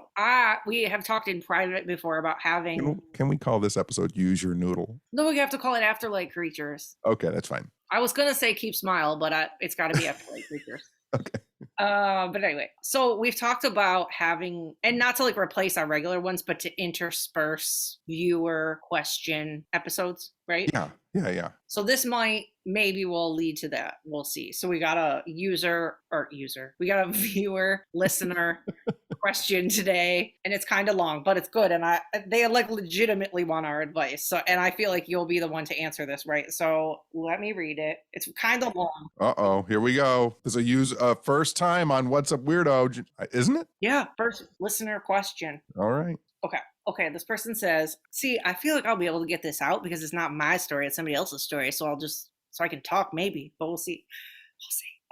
we have talked in private before about having. Can we call this episode "Use Your Noodle"? No, we have to call it Afterlife Creatures. Okay, that's fine. I was gonna say Keep Smile, but it's got to be Afterlife Creatures. Okay. But anyway, so we've talked about having, and not to like replace our regular ones, but to intersperse viewer question episodes, right? Yeah. So this maybe will lead to that. We'll see. So we got a we got a viewer listener question today, and it's kind of long, but it's good. And they like legitimately want our advice. So, and I feel like you'll be the one to answer this, right? So let me read it. It's kind of long. Uh-oh, here we go. There's a first time on What's Up Weirdo, isn't it? Yeah, first listener question. All right. Okay, this person says, see, I feel like I'll be able to get this out because it's not my story, it's somebody else's story. So I can talk maybe, but we'll see.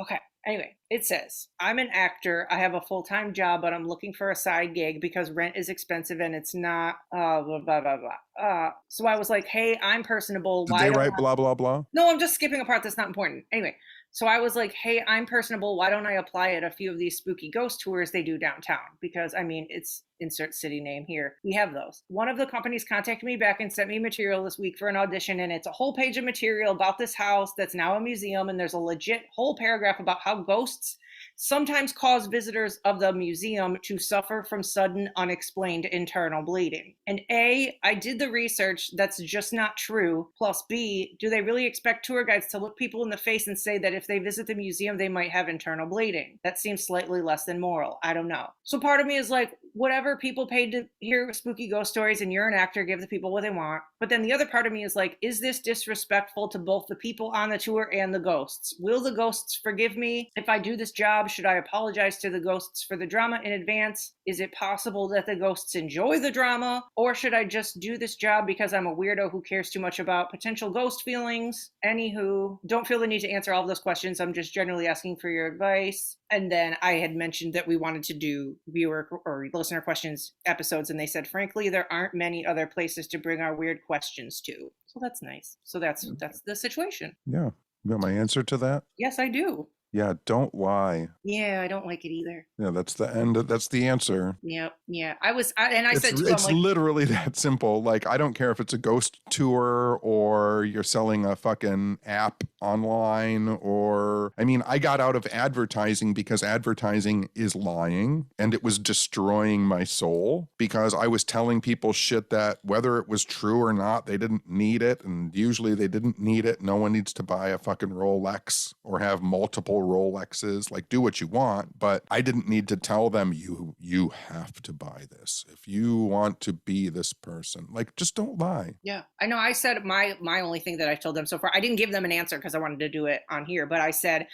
Okay. Anyway, it says, I'm an actor. I have a full-time job, but I'm looking for a side gig because rent is expensive and it's not blah, blah, blah, blah. So I was like, hey, I'm personable. Did they write blah, blah, blah? No, I'm just skipping a part that's not important. Anyway, so I was like, hey, I'm personable. Why don't I apply at a few of these spooky ghost tours they do downtown? Because, I mean, it's insert city name here. We have those. One of the companies contacted me back and sent me material this week for an audition, and it's a whole page of material about this house that's now a museum, and there's a legit whole paragraph about how ghosts sometimes cause visitors of the museum to suffer from sudden unexplained internal bleeding. And A, I did the research, that's just not true. Plus B, do they really expect tour guides to look people in the face and say that if they visit the museum, they might have internal bleeding? That seems slightly less than moral. I don't know. So part of me is like, whatever, people paid to hear spooky ghost stories and you're an actor, give the people what they want. But then the other part of me is like, is this disrespectful to both the people on the tour and the ghosts? Will the ghosts forgive me if I do this job? Should I apologize to the ghosts for the drama in advance? Is it possible that the ghosts enjoy the drama? Or should I just do this job because I'm a weirdo who cares too much about potential ghost feelings? Anywho, don't feel the need to answer all of those questions. I'm just generally asking for your advice. And then I had mentioned that we wanted to do viewer or listener questions episodes, and they said, frankly, there aren't many other places to bring our weird questions to. So that's nice. So that's the situation. Yeah. You got my answer to that? Yes, I do. Yeah, don't lie. Yeah, I don't like it either. Yeah, that's the end. That's the answer. Yep. Yeah. I It's said too, I'm it's like, literally that simple. Like, I don't care if it's a ghost tour or you're selling a fucking app online, or I mean, I got out of advertising because advertising is lying and it was destroying my soul because I was telling people shit that whether it was true or not, they didn't need it, and usually they didn't need it. No one needs to buy a fucking Rolex or have multiple Rolexes. Like, do what you want, but I didn't need to tell them you have to buy this if you want to be this person. Like, just don't lie. yeah, I know. I said my only thing that I told them so far. I didn't give them an answer because I wanted to do it on here, but I said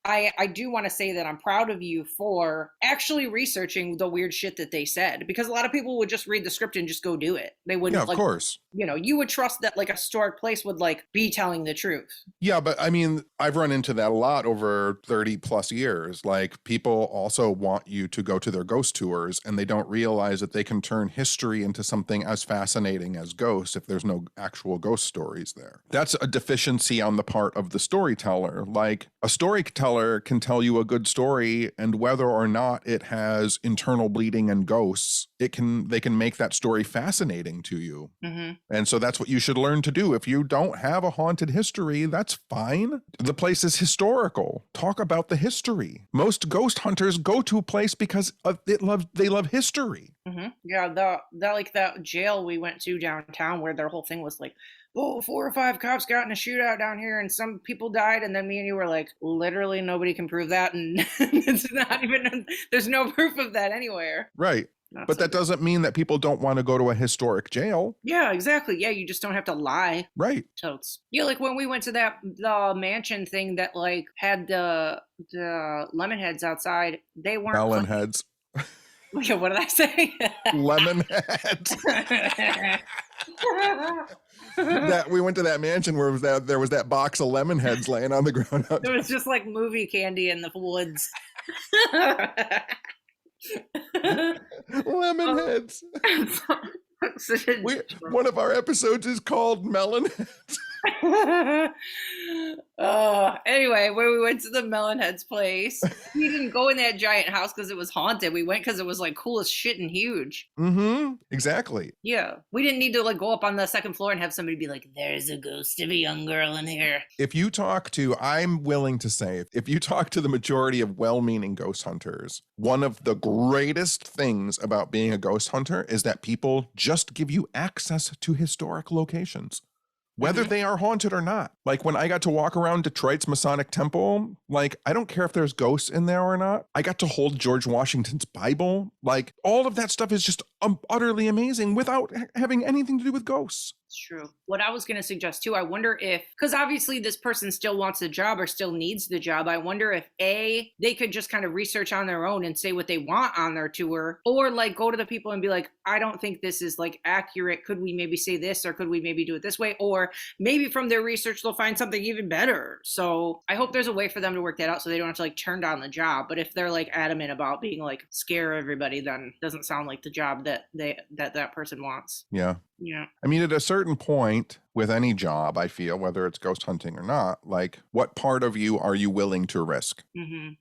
I do want to say that I'm proud of you for actually researching the weird shit that they said, because a lot of people would just read the script and just go do it. They Yeah, wouldn't of like, course. you know, you would trust that like a historic place would like be telling the truth. Yeah, but I mean, I've run into that a lot over 30 plus years. Like, people also want you to go to their ghost tours and they don't realize that they can turn history into something as fascinating as ghosts if there's no actual ghost stories there. That's a deficiency on the part of the storyteller. Like, a storyteller can tell you a good story, and whether or not it has internal bleeding and ghosts, they can make that story fascinating to you. Mm-hmm. And so that's what you should learn to do. If you don't have a haunted history, that's fine. The place is historical. Talk about the history. Most ghost hunters go to a place because they love history. Mm-hmm. Yeah, the like that jail we went to downtown where their whole thing was like, oh, 4 or 5 cops got in a shootout down here and some people died, and then me and you were like, literally nobody can prove that, and it's not even, there's no proof of that anywhere. Right. Not But so that good. doesn't mean that people don't want to go to a historic jail. Yeah, exactly. Yeah, you just don't have to lie. Right. Totes. Yeah, like when we went to the mansion thing that like had the lemon heads outside, they weren't Melon claiming. heads. Yeah, what did I say? Lemon heads. That we went to that mansion where there was that box of lemon heads laying on the ground out There there. was just like movie candy in the woods. Lemon heads. One of our episodes is called Melon Heads. Anyway, when we went to the Melonhead's place, we didn't go in that giant house because it was haunted. We went because it was like cool as shit and huge. Mm-hmm. Exactly. Yeah, we didn't need to like go up on the second floor and have somebody be like, "There's a ghost of a young girl in here." I'm willing to say, if you talk to the majority of well-meaning ghost hunters, one of the greatest things about being a ghost hunter is that people just give you access to historic locations, whether Mhm. they are haunted or not. Like, when I got to walk around Detroit's Masonic Temple, like, I don't care if there's ghosts in there or not. I got to hold George Washington's Bible. Like, all of that stuff is just utterly amazing without having anything to do with ghosts. It's true. What I was going to suggest too, I wonder if, because obviously this person still wants the job or still needs the job, I wonder if they could just kind of research on their own and say what they want on their tour, or like go to the people and be like, I don't think this is like accurate. Could we maybe say this, or could we maybe do it this way? Or maybe from their research, they'll find something even better. So I hope there's a way for them to work that out so they don't have to like turn down the job. But if they're like adamant about being like scare everybody, then it doesn't sound like the job that that person wants. Yeah. Yeah. I mean, at a certain point with any job, I feel, whether it's ghost hunting or not, like, what part of you are you willing to risk? Mm-hmm.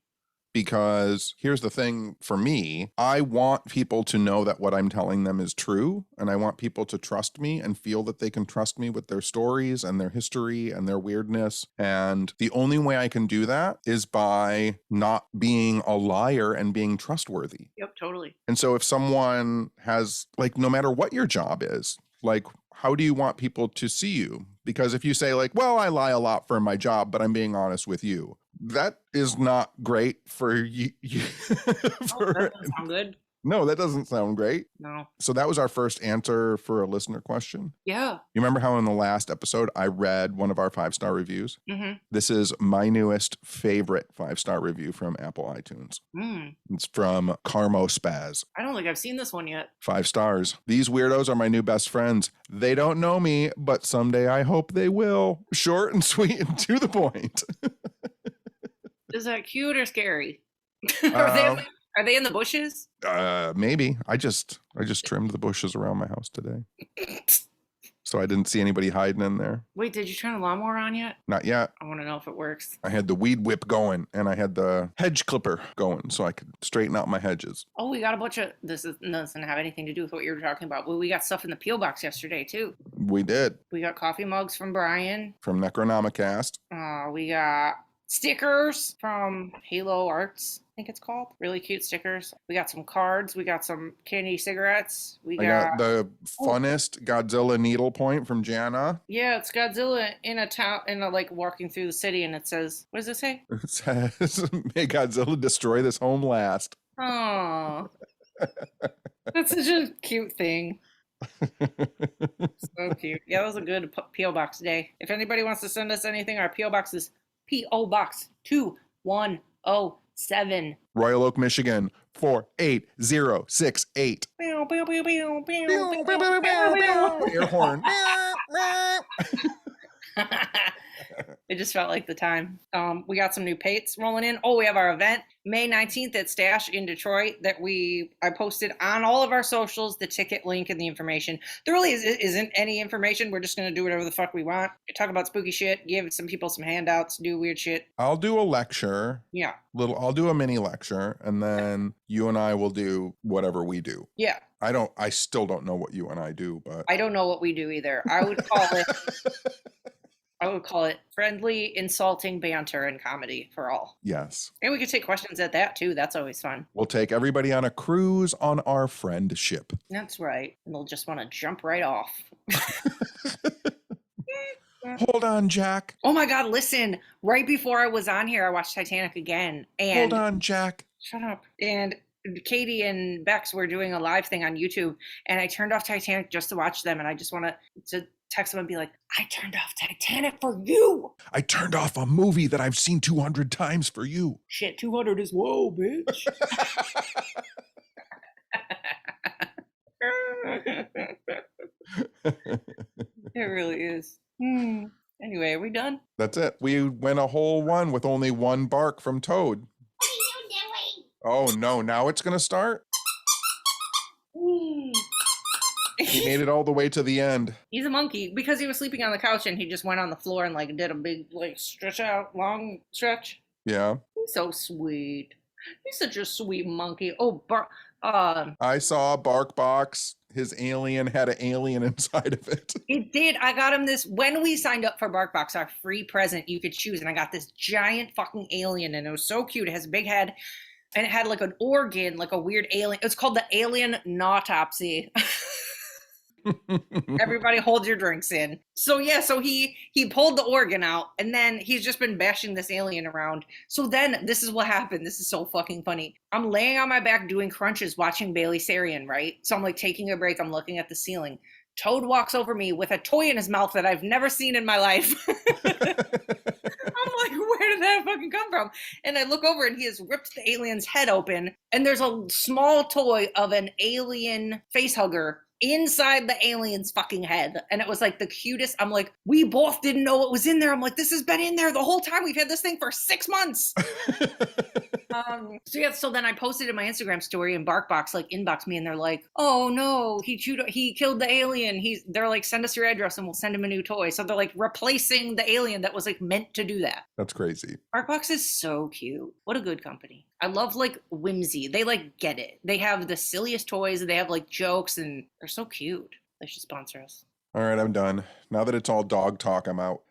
Because here's the thing for me, I want people to know that what I'm telling them is true. And I want people to trust me and feel that they can trust me with their stories and their history and their weirdness. And the only way I can do that is by not being a liar and being trustworthy. Yep, totally. And so if someone has, like, no matter what your job is, like, how do you want people to see you? Because if you say, like, well, I lie a lot for my job, but I'm being honest with you, that is not great for you. That doesn't sound good. No, that doesn't sound great. No. So that was our first answer for a listener question. Yeah. You remember how in the last episode I read one of our 5-star reviews? Mm-hmm. This is my newest favorite 5-star review from Apple iTunes. Mm. It's from Carmo Spaz. I don't think I've seen this one yet. 5 stars. These weirdos are my new best friends. They don't know me, but someday I hope they will. Short and sweet and to the point. Is that cute or scary? Um, Are they in the bushes? Maybe. I just trimmed the bushes around my house today. So I didn't see anybody hiding in there. Wait, did you turn the lawnmower on yet? Not yet. I want to know if it works. I had the weed whip going and I had the hedge clipper going so I could straighten out my hedges. Oh, we got a bunch of, doesn't have anything to do with what you were talking about, but we got stuff in the Peel box yesterday too. We did. We got coffee mugs from Brian. From Necronomicast. We got stickers from Halo Arts, I think it's called. Really cute stickers. We got some cards. We got some candy cigarettes. I got the funnest Godzilla needlepoint from Jana. Yeah, it's Godzilla in a town, like walking through the city, and it says, what does it say? It says, "May Godzilla destroy this home last." Oh, that's such a cute thing. So cute. Yeah, that was a good P.O. Box day. If anybody wants to send us anything, our P.O. Box is P.O. Box 2107. Royal Oak, Michigan 48068. Air horn. It just felt like the time. We got some new pates rolling in. Oh, we have our event May 19th at Stash in Detroit that I posted on all of our socials, the ticket link and the information. There really isn't any information. We're just going to do whatever the fuck we want. Talk about spooky shit, give some people some handouts, do weird shit. I'll do a lecture. Yeah. I'll do a mini lecture and then you and I will do whatever we do. Yeah. I still don't know what you and I do, but I don't know what we do either. I would call it friendly, insulting banter and comedy for all. Yes. And we could take questions at that too. That's always fun. We'll take everybody on a cruise on our friendship. That's right. And they'll just want to jump right off. Hold on, Jack. Oh my God, listen. Right before I was on here, I watched Titanic again. And hold on, Jack. Shut up. And Katie and Bex were doing a live thing on YouTube, and I turned off Titanic just to watch them, and I just want to text them and be like, I turned off Titanic for you. I turned off a movie that I've seen 200 times for you. Shit, 200 is whoa, bitch. It really is. Anyway, are we done? That's it. We went a whole one with only one bark from Toad. What are you doing? Oh no, now it's gonna start? He made it all the way to the end. He's a monkey because he was sleeping on the couch and he just went on the floor and like did a big like long stretch. Yeah. He's so sweet. He's such a sweet monkey. Oh, I saw BarkBox. His alien had an alien inside of it. It did. I got him this when we signed up for BarkBox, our free present you could choose, and I got this giant fucking alien, and it was so cute. It has a big head, and it had like an organ, like a weird alien. It's called the alien autopsy. Everybody hold your drinks in. So yeah, so he pulled the organ out, and then he's just been bashing this alien around. So then this is what happened. This is so fucking funny. I'm laying on my back doing crunches watching Bailey Sarian, right? So I'm like taking a break. I'm looking at the ceiling. Toad walks over me with a toy in his mouth that I've never seen in my life. I'm like, where did that fucking come from? And I look over and he has ripped the alien's head open, and there's a small toy of an alien face hugger inside the alien's fucking head. And it was like the cutest. I'm like, we both didn't know what was in there. I'm like, this has been in there the whole time. We've had this thing for 6 months. So then I posted in my Instagram story, and BarkBox like inboxed me, and they're like, oh no, he killed the alien. They're like, send us your address and we'll send him a new toy. So they're like replacing the alien that was like meant to do that. That's crazy. BarkBox is so cute. What a good company. I love like whimsy. They like get it. They have the silliest toys, and they have like jokes, and they're so cute. They should sponsor us. All right, I'm done. Now that it's all dog talk, I'm out.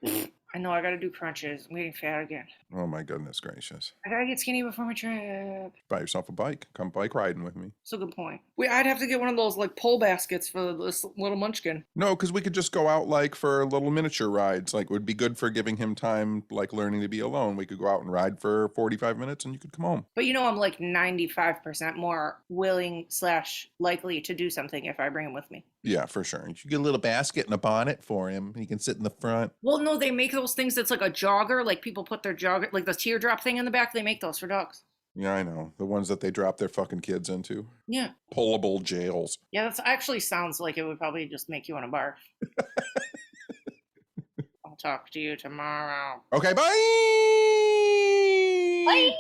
I know, I gotta do crunches. I'm getting fat again. Oh my goodness gracious. I gotta get skinny before my trip. Buy yourself a bike. Come bike riding with me. That's a good point. I'd have to get one of those like pull baskets for this little munchkin. No, because we could just go out like for little miniature rides. Like it would be good for giving him time, like learning to be alone. We could go out and ride for 45 minutes and you could come home. But you know, I'm like 95% more willing / likely to do something if I bring him with me. Yeah, for sure. You should get a little basket and a bonnet for him. He can sit in the front. Well, no, they make those things that's like a jogger. Like people put their jogger, like the teardrop thing in the back. They make those for dogs. Yeah, I know. The ones that they drop their fucking kids into. Yeah. Pullable jails. Yeah, that actually sounds like it would probably just make you want to barf. I'll talk to you tomorrow. Okay, bye! Bye!